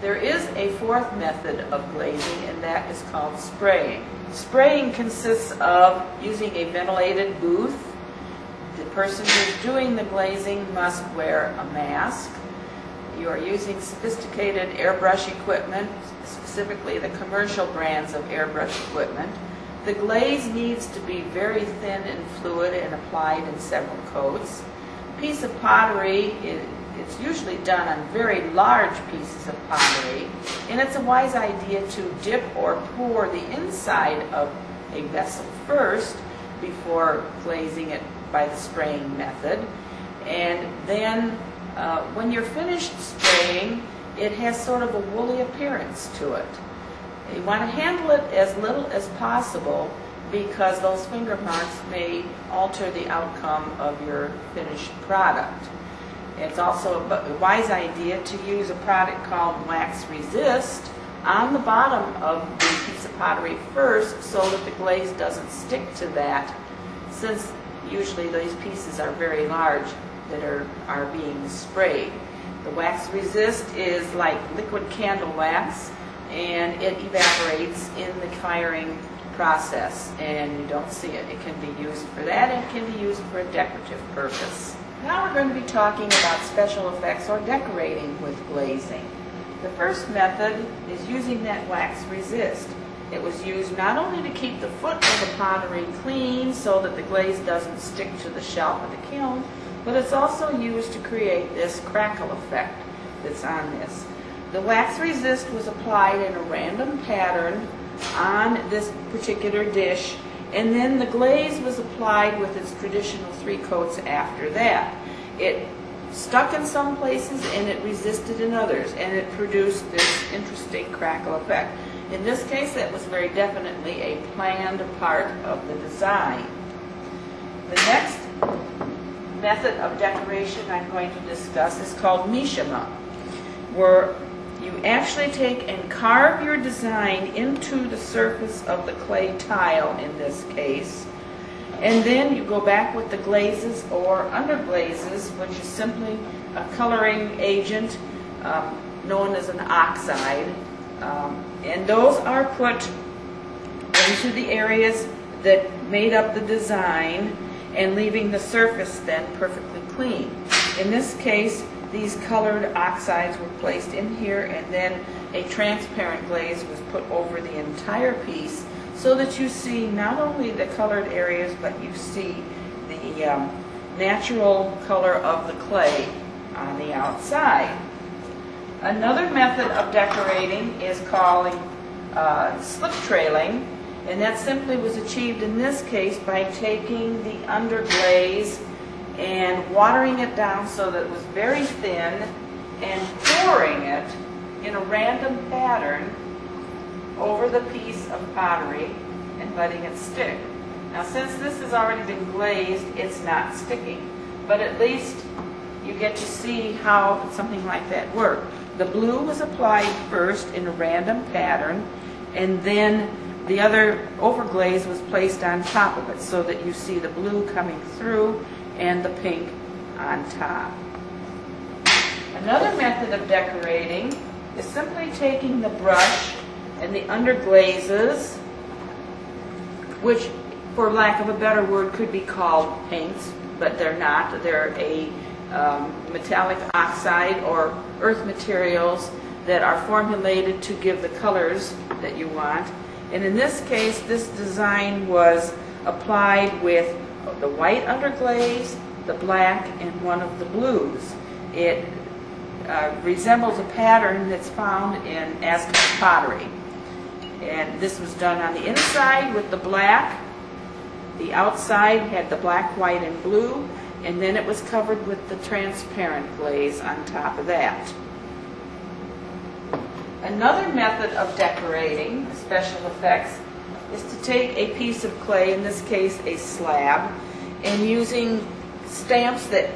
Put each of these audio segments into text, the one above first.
There is a fourth method of glazing, and that is called spraying. Spraying consists of using a ventilated booth. The person who's doing the glazing must wear a mask. You are using sophisticated airbrush equipment, specifically the commercial brands of airbrush equipment. The glaze needs to be very thin and fluid and applied in several coats. A piece of pottery, it's usually done on very large pieces of pottery, and it's a wise idea to dip or pour the inside of a vessel first before glazing it by the spraying method. And then when you're finished spraying, it has sort of a woolly appearance to it. You want to handle it as little as possible because those finger marks may alter the outcome of your finished product. It's also a wise idea to use a product called wax resist on the bottom of the piece of pottery first so that the glaze doesn't stick to that, since usually these pieces are very large that are being sprayed. The wax resist is like liquid candle wax, and it evaporates in the firing process, and you don't see it. It can be used for that, and it can be used for a decorative purpose. Now we're going to be talking about special effects or decorating with glazing. The first method is using that wax resist. It was used not only to keep the foot of the pottery clean so that the glaze doesn't stick to the shelf of the kiln, but it's also used to create this crackle effect that's on this. The wax resist was applied in a random pattern on this particular dish, and then the glaze was applied with its traditional 3 coats after that. It stuck in some places and it resisted in others, and it produced this interesting crackle effect. In this case, that was very definitely a planned part of the design. The next method of decoration I'm going to discuss is called mishima, where you actually take and carve your design into the surface of the clay tile in this case, and then you go back with the glazes or underglazes, which is simply a coloring agent known as an oxide, and those are put into the areas that made up the design and leaving the surface then perfectly clean. In this case, these colored oxides were placed in here, and then a transparent glaze was put over the entire piece so that you see not only the colored areas, but you see the natural color of the clay on the outside. Another method of decorating is called slip trailing, and that simply was achieved in this case by taking the underglaze and watering it down so that it was very thin and pouring it in a random pattern over the piece of pottery and letting it stick. Now, since this has already been glazed, it's not sticking, but at least you get to see how something like that worked. The blue was applied first in a random pattern, and then the other overglaze was placed on top of it so that you see the blue coming through and the pink on top. Another method of decorating is simply taking the brush and the underglazes, which, for lack of a better word, could be called paints, but they're not. They're a metallic oxide or earth materials that are formulated to give the colors that you want. And in this case, this design was applied with the white underglaze, the black, and one of the blues. It resembles a pattern that's found in Aztec pottery. And this was done on the inside with the black. The outside had the black, white, and blue, and then it was covered with the transparent glaze on top of that. Another method of decorating special effects is to take a piece of clay, in this case a slab, and using stamps that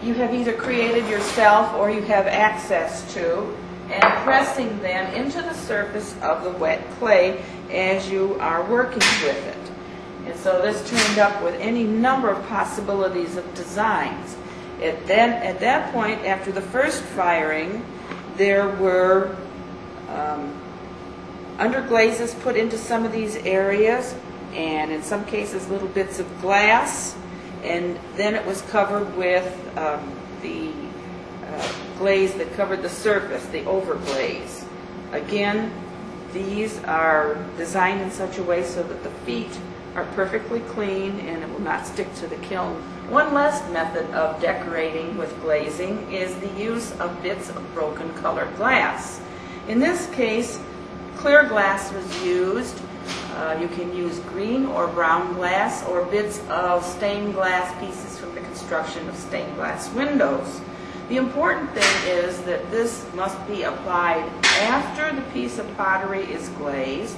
you have either created yourself or you have access to, and pressing them into the surface of the wet clay as you are working with it. And so this turned up with any number of possibilities of designs. At that point, after the first firing, there were Underglaze is put into some of these areas, and in some cases little bits of glass, and then it was covered with the glaze that covered the surface, the overglaze. Again, these are designed in such a way so that the feet are perfectly clean and it will not stick to the kiln. One last method of decorating with glazing is the use of bits of broken colored glass. In this case, clear glass was used. You can use green or brown glass or bits of stained glass pieces from the construction of stained glass windows. The important thing is that this must be applied after the piece of pottery is glazed,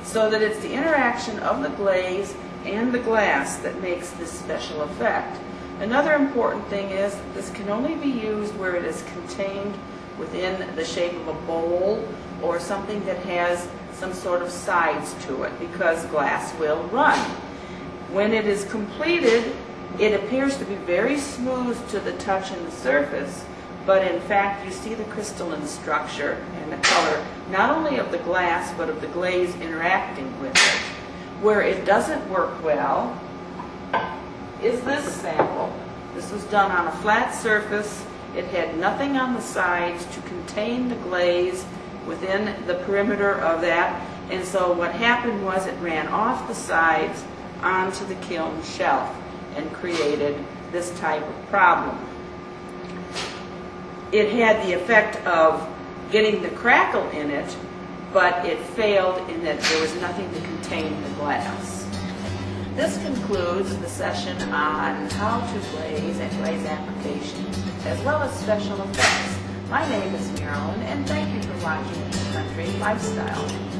so that it's the interaction of the glaze and the glass that makes this special effect. Another important thing is that this can only be used where it is contained within the shape of a bowl or something that has some sort of sides to it, because glass will run. When it is completed, it appears to be very smooth to the touch and the surface, but in fact you see the crystalline structure and the color, not only of the glass, but of the glaze interacting with it. Where it doesn't work well is this sample. This was done on a flat surface. It had nothing on the sides to contain the glaze within the perimeter of that, and so what happened was it ran off the sides onto the kiln shelf and created this type of problem. It had the effect of getting the crackle in it, but it failed in that there was nothing to contain the glass. This concludes the session on how to glaze and glaze application, as well as special effects. My name is Marilyn, and thank you for watching Country Lifestyle.